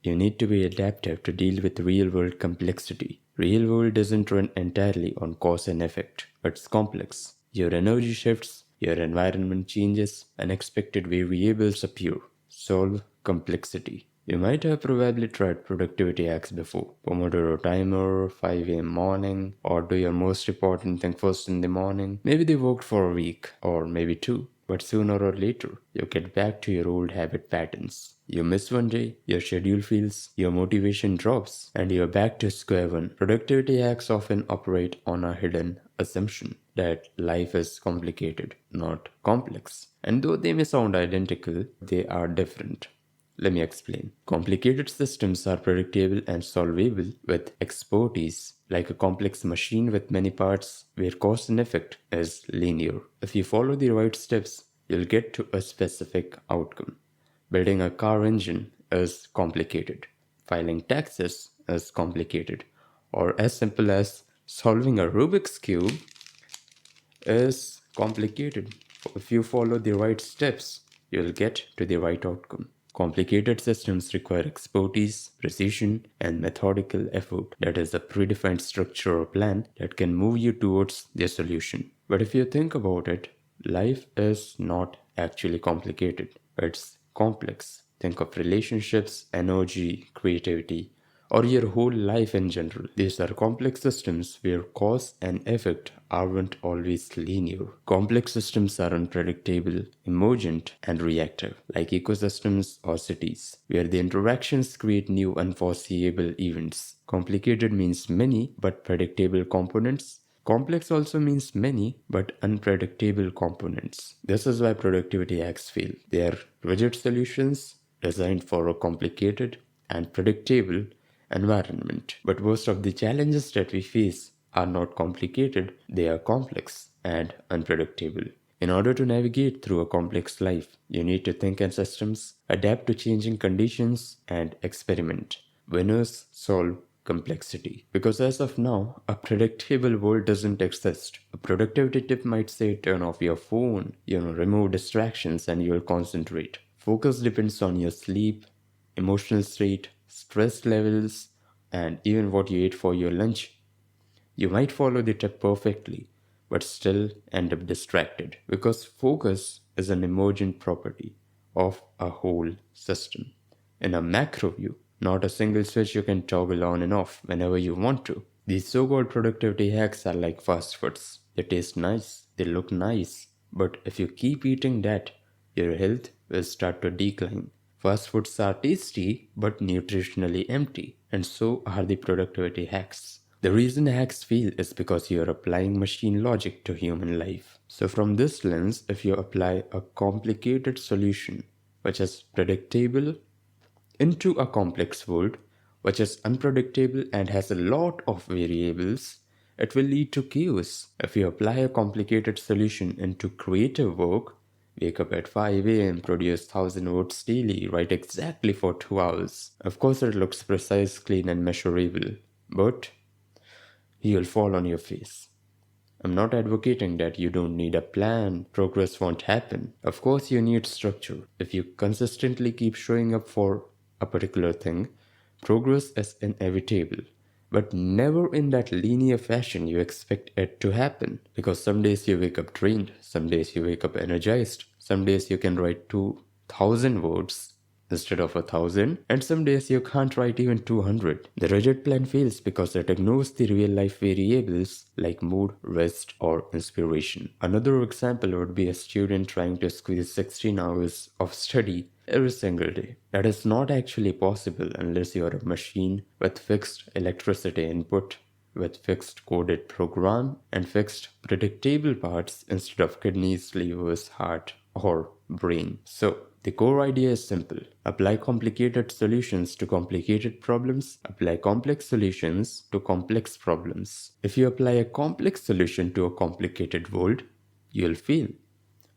You need to be adaptive to deal with real-world complexity. Real world doesn't run entirely on cause and effect. It's complex. Your energy shifts, your environment changes, unexpected variables appear. Solve complexity. You might have probably tried productivity hacks before. Pomodoro timer, 5 a.m. morning, or do your most important thing first in the morning. Maybe they worked for a week, or maybe two. But sooner or later, you get back to your old habit patterns. You miss one day, your schedule fails, your motivation drops, and you're back to square one. Productivity hacks often operate on a hidden assumption that life is complicated, not complex. And though they may sound identical, they are different. Let me explain. Complicated systems are predictable and solvable with expertise, like a complex machine with many parts where cause and effect is linear. If you follow the right steps, you'll get to a specific outcome. Building a car engine is complicated. Filing taxes is complicated. Or as simple as solving a Rubik's Cube is complicated. If you follow the right steps, you'll get to the right outcome. Complicated systems require expertise, precision, and methodical effort. That is a predefined structure or plan that can move you towards their solution. But if you think about it, life is not actually complicated. It's complex. Think of relationships, energy, creativity, or your whole life in general. These are complex systems where cause and effect aren't always linear. Complex systems are unpredictable, emergent, and reactive, like ecosystems or cities, where the interactions create new unforeseeable events. Complicated means many but predictable components. Complex also means many but unpredictable components. This is why productivity hacks fail. They are rigid solutions designed for a complicated and predictable environment. But most of the challenges that we face are not complicated, they are complex and unpredictable. In order to navigate through a complex life, you need to think in systems, adapt to changing conditions, and experiment. Winners solve complexity. Because as of now, a predictable world doesn't exist. A productivity tip might say turn off your phone, remove distractions and you'll concentrate. Focus depends on your sleep, emotional state, stress levels, and even what you ate for your lunch. You might follow the tip perfectly, but still end up distracted because focus is an emergent property of a whole system. In a macro view, not a single switch you can toggle on and off whenever you want to. These so called productivity hacks are like fast foods. They taste nice, they look nice, but if you keep eating that, your health will start to decline. Fast foods are tasty but nutritionally empty, and so are the productivity hacks. The reason hacks fail is because you are applying machine logic to human life. So, from this lens, if you apply a complicated solution which is predictable into a complex world which is unpredictable and has a lot of variables, it will lead to chaos. If you apply a complicated solution into creative work, wake up at 5 a.m., produce 1000 words daily, write exactly for 2 hours. Of course, it looks precise, clean, and measurable, but you'll fall on your face. I'm not advocating that you don't need a plan, progress won't happen. Of course, you need structure. If you consistently keep showing up for a particular thing, progress is inevitable. But never in that linear fashion you expect it to happen. Because some days you wake up drained, some days you wake up energized, some days you can write 2000 words instead of 1000, and some days you can't write even 200. The rigid plan fails because it ignores the real life variables like mood, rest, or inspiration. Another example would be a student trying to squeeze 16 hours of study every single day. That is not actually possible unless you are a machine with fixed electricity input, with fixed coded program and fixed predictable parts instead of kidneys, livers, heart, or brain. So, the core idea is simple. Apply complicated solutions to complicated problems. Apply complex solutions to complex problems. If you apply a complex solution to a complicated world, you'll fail.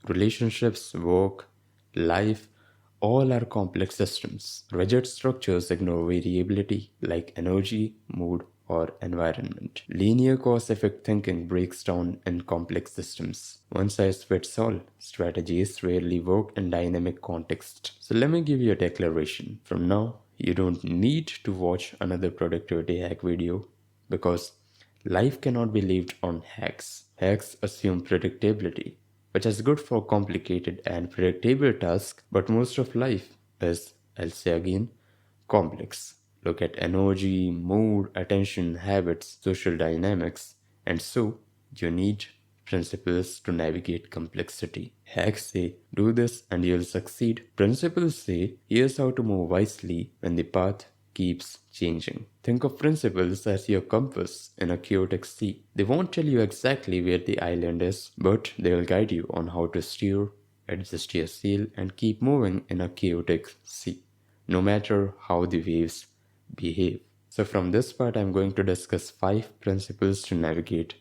Relationships, work, life, all are complex systems. Rigid structures ignore variability like energy, mood, or environment. Linear cause effect thinking breaks down in complex systems. One size fits all strategies rarely work in dynamic context. So let me give you a declaration. From now, you don't need to watch another productivity hack video because life cannot be lived on hacks. Hacks assume predictability, which is good for complicated and predictable tasks, but most of life is, I'll say again, complex. Look at energy, mood, attention, habits, social dynamics, and so you need principles to navigate complexity. Hacks say, do this and you'll succeed. Principles say, here's how to move wisely when the path keeps changing. Think of principles as your compass in a chaotic sea. They won't tell you exactly where the island is, but they'll guide you on how to steer, adjust your sail, and keep moving in a chaotic sea, no matter how the waves behave. So, from this part, I'm going to discuss 5 principles to navigate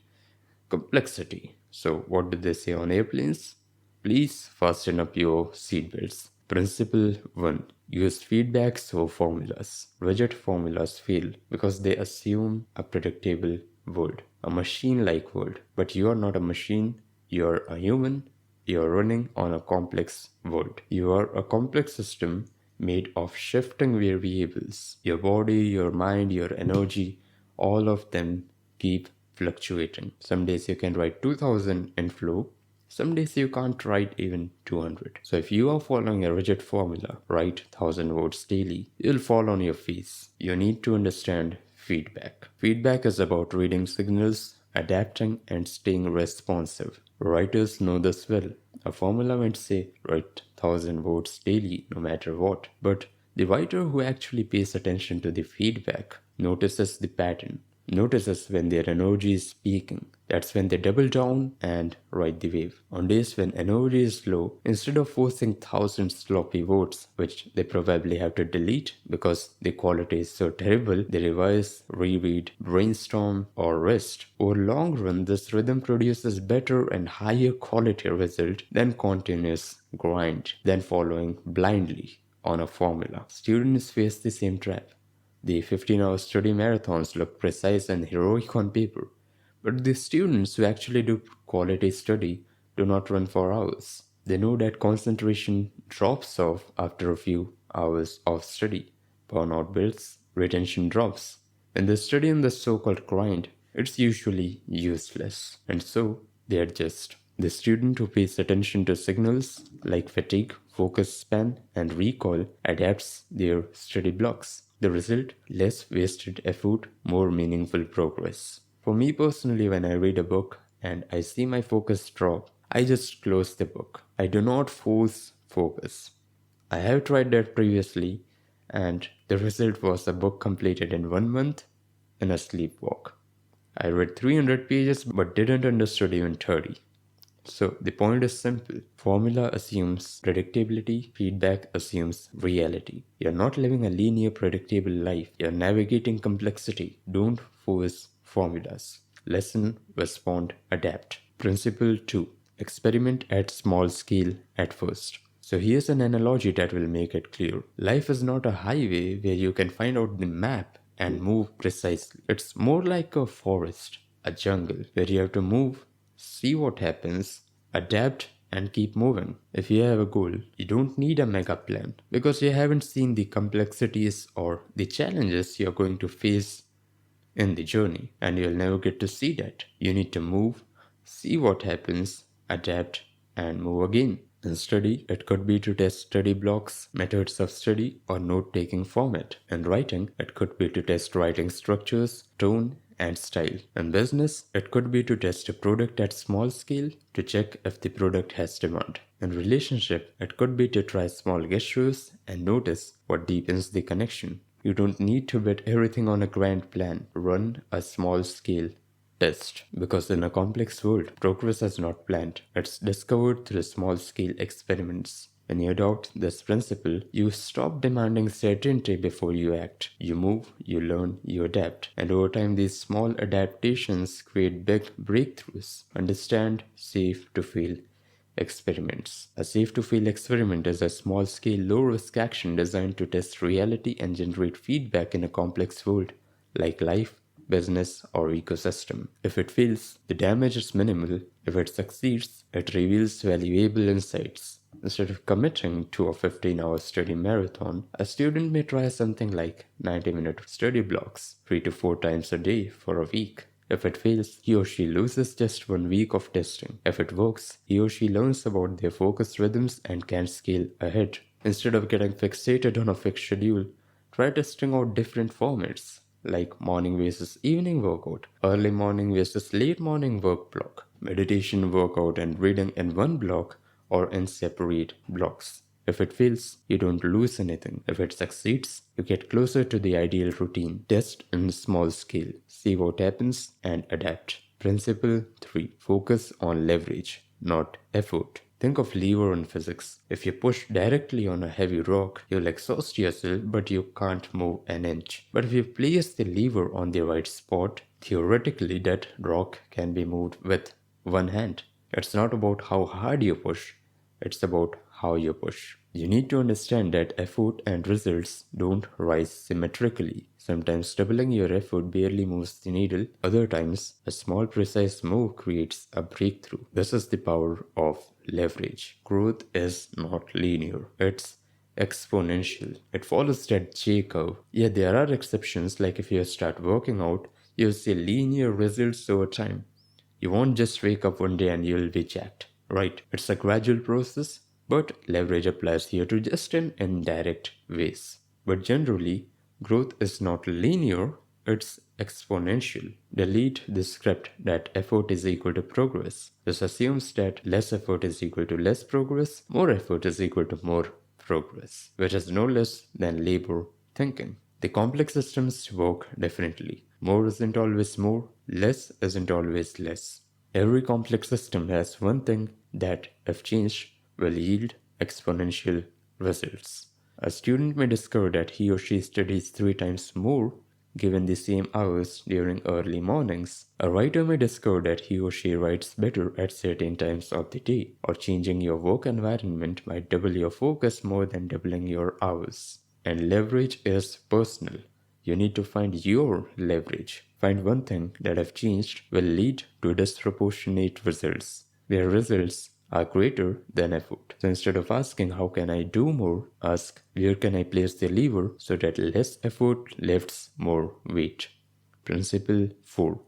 complexity. So, what do they say on airplanes? Please fasten up your seatbelts. Principle 1. Use feedbacks over formulas. Rigid formulas fail because they assume a predictable world, a machine like world. But you are not a machine, you are a human, you are running on a complex world. You are a complex system made of shifting variables. Your body, your mind, your energy, all of them keep fluctuating. Some days you can write 2000 in flow, some days you can't write even 200. So if you are following a rigid formula, write 1000 words daily, you'll fall on your face. You need to understand feedback. Feedback is about reading signals, adapting, and staying responsive. Writers know this well. A formula might say write 1000 words daily no matter what, but the writer who actually pays attention to the feedback notices the pattern, notices when their energy is peaking. That's when they double down and ride the wave. On days when energy is low, instead of forcing thousand sloppy words, which they probably have to delete because the quality is so terrible, they revise, reread, brainstorm, or rest. Over long run, this rhythm produces better and higher quality result than continuous grind, than following blindly on a formula. Students face the same trap. The 15-hour study marathons look precise and heroic on paper, but the students who actually do quality study do not run for hours. They know that concentration drops off after a few hours of study. Burnout builds, retention drops. When they study in the so-called grind, it's usually useless, and so they adjust. The student who pays attention to signals like fatigue, focus span, and recall adapts their study blocks. The result? Less wasted effort, more meaningful progress. For me personally, when I read a book and I see my focus drop, I just close the book. I do not force focus. I have tried that previously, and the result was a book completed in 1 month in a sleepwalk. I read 300 pages but didn't understand even 30. So the point is simple. Formula assumes predictability, feedback assumes reality. You're not living a linear, predictable life. You're navigating complexity. Don't force formulas. Listen, respond, adapt. Principle 2. Experiment at small scale at first. So here's an analogy that will make it clear. Life is not a highway where you can find out the map and move precisely. It's more like a forest, a jungle, where you have to move, see what happens, adapt, and keep moving. If you have a goal, you don't need a mega plan because you haven't seen the complexities or the challenges you're going to face in the journey, and you'll never get to see that. You need to move, see what happens, adapt, and move again. In study, it could be to test study blocks, methods of study, or note taking format. In writing, it could be to test writing structures, tone, and style. In business, it could be to test a product at small scale to check if the product has demand. In relationship, it could be to try small gestures and notice what deepens the connection. You don't need to bet everything on a grand plan. Run a small scale test. Because in a complex world, progress is not planned. It's discovered through small scale experiments. When you adopt this principle, you stop demanding certainty before you act. You move, you learn, you adapt. And over time, these small adaptations create big breakthroughs. Understand, safe to fail experiments. A safe to fail experiment is a small scale, low risk action designed to test reality and generate feedback in a complex world like life, business, or ecosystem. If it fails, the damage is minimal. If it succeeds, it reveals valuable insights. Instead of committing to a 15-hour study marathon, a student may try something like 90-minute study blocks, 3 to 4 times a day for a week. If it fails, he or she loses just 1 week of testing. If it works, he or she learns about their focus rhythms and can scale ahead. Instead of getting fixated on a fixed schedule, try testing out different formats like morning versus evening workout, early morning versus late morning work block, meditation, workout, and reading in one block or in separate blocks. If it fails, you don't lose anything. If it succeeds, you get closer to the ideal routine. Test in small scale, see what happens, and adapt. Principle 3. Focus on leverage, not effort. Think of lever in physics. If you push directly on a heavy rock, you'll exhaust yourself, but you can't move an inch. But if you place the lever on the right spot, theoretically that rock can be moved with one hand. It's not about how hard you push, it's about how you push. You need to understand that effort and results don't rise symmetrically. Sometimes doubling your effort barely moves the needle, other times, a small precise move creates a breakthrough. This is the power of leverage. Growth is not linear, it's exponential. It follows that J curve. Yet there are exceptions, like if you start working out, you'll see linear results over time. You won't just wake up one day and you'll be jacked, right? It's a gradual process, but leverage applies here to just in indirect ways. But generally, growth is not linear, it's exponential. Delete the script that effort is equal to progress. This assumes that less effort is equal to less progress, more effort is equal to more progress, which is no less than labor thinking. The complex systems work differently. More isn't always more, less isn't always less. Every complex system has one thing that, if changed, will yield exponential results. A student may discover that he or she studies 3 times more given the same hours during early mornings. A writer may discover that he or she writes better at certain times of the day, or changing your work environment might double your focus more than doubling your hours. And leverage is personal. You need to find your leverage. Find one thing that, if changed, will lead to disproportionate results, where results are greater than effort. So instead of asking, how can I do more, ask, where can I place the lever so that less effort lifts more weight. Principle 4.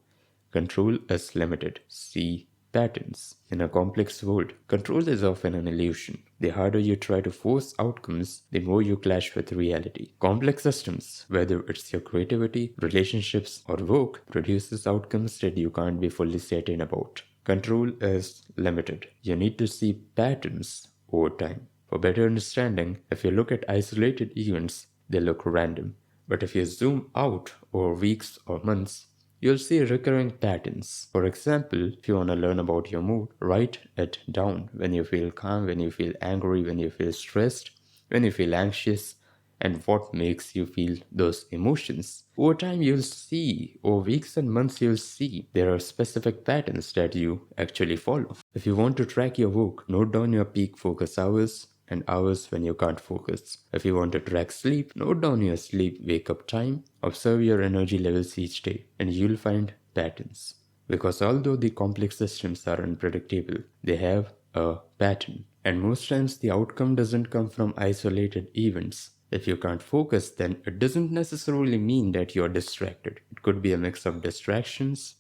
Control is limited. See patterns. In a complex world, control is often an illusion. The harder you try to force outcomes, the more you clash with reality. Complex systems, whether it's your creativity, relationships, or work, produces outcomes that you can't be fully certain about. Control is limited. You need to see patterns over time. For better understanding, if you look at isolated events, they look random. But if you zoom out over weeks or months, you'll see recurring patterns. For example, if you want to learn about your mood, write it down. When you feel calm, when you feel angry, when you feel stressed, when you feel anxious, and what makes you feel those emotions. Over time, you'll see, over weeks and months, you'll see there are specific patterns that you actually follow. If you want to track your work, note down your peak focus hours and hours when you can't focus. If you want to track sleep, note down your sleep wake up time, observe your energy levels each day, and you'll find patterns. Because although the complex systems are unpredictable, they have a pattern. And most times the outcome doesn't come from isolated events. If you can't focus, then it doesn't necessarily mean that you're distracted. It could be a mix of distractions,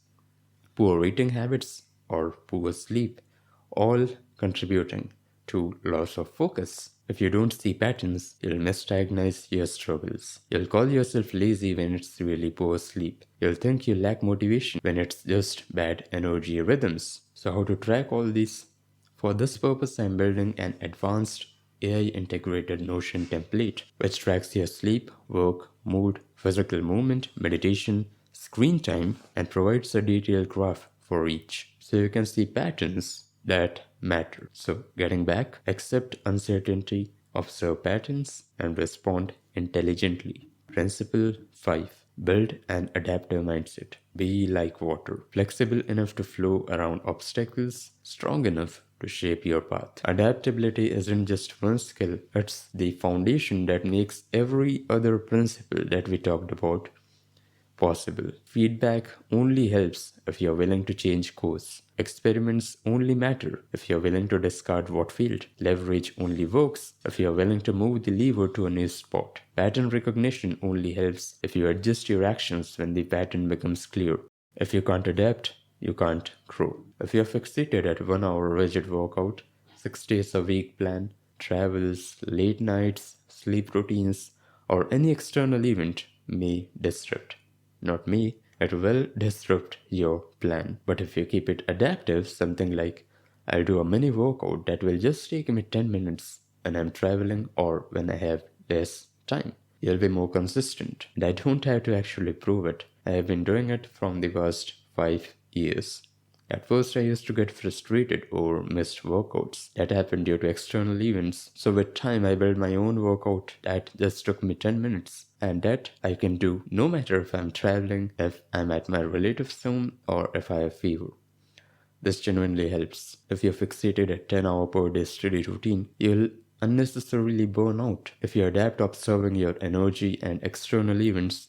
poor eating habits, or poor sleep, all contributing to loss of focus. If you don't see patterns, you'll misdiagnose your struggles. You'll call yourself lazy when it's really poor sleep. You'll think you lack motivation when it's just bad energy rhythms. So how to track all these? For this purpose, I'm building an advanced AI integrated Notion template which tracks your sleep, work, mood, physical movement, meditation, screen time, and provides a detailed graph for each. So you can see patterns that matter. So getting back, accept uncertainty, observe patterns, and respond intelligently. Principle 5. Build an adaptive mindset. Be like water, flexible enough to flow around obstacles, strong enough to shape your path. Adaptability isn't just one skill, it's the foundation that makes every other principle that we talked about possible. Feedback only helps if you're willing to change course. Experiments only matter if you're willing to discard what failed. Leverage only works if you're willing to move the lever to a new spot. Pattern recognition only helps if you adjust your actions when the pattern becomes clear. If you can't adapt, you can't grow. If you're fixated at 1 hour rigid workout, 6 days a week plan, travels, late nights, sleep routines, or any external event may disrupt. Not me, it will disrupt your plan. But if you keep it adaptive, something like I'll do a mini workout that will just take me 10 minutes when I'm traveling or when I have less time. You'll be more consistent. And I don't have to actually prove it. I have been doing it from the past 5 years. At first, I used to get frustrated over missed workouts that happened due to external events. So, with time, I built my own workout that just took me 10 minutes, and that I can do no matter if I'm traveling, if I'm at my relative's home, or if I have fever. This genuinely helps. If you're fixated at 10-hour per day study routine, you'll unnecessarily burn out. If you adapt observing your energy and external events,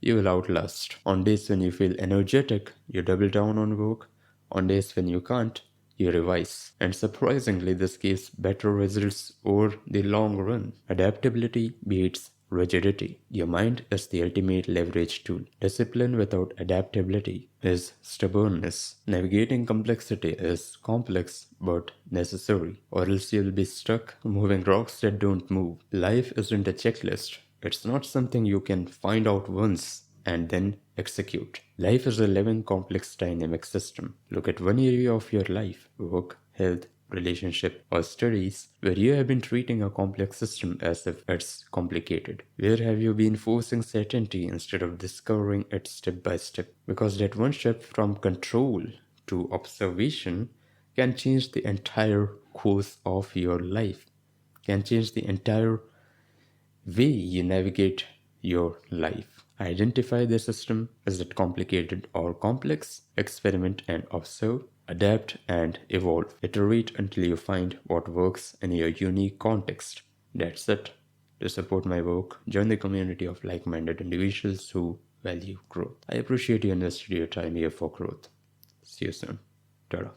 you will outlast. On days when you feel energetic, you double down on work. On days when you can't, you revise. And surprisingly, this gives better results over the long run. Adaptability beats rigidity. Your mind is the ultimate leverage tool. Discipline without adaptability is stubbornness. Navigating complexity is complex but necessary, or else you'll be stuck moving rocks that don't move. Life isn't a checklist. It's not something you can find out once and then execute. Life is a living, complex, dynamic system. Look at one area of your life, work, health, relationship, or studies, where you have been treating a complex system as if it's complicated. Where have you been forcing certainty instead of discovering it step by step? Because that one step from control to observation can change the entire course of your life, can change the entire way you navigate your life. Identify the system. Is it complicated or complex? Experiment and observe. Adapt and evolve. Iterate until you find what works in your unique context. That's it. To support my work, join the community of like minded individuals who value growth. I appreciate you invested your time here for growth. See you soon. Ta-da.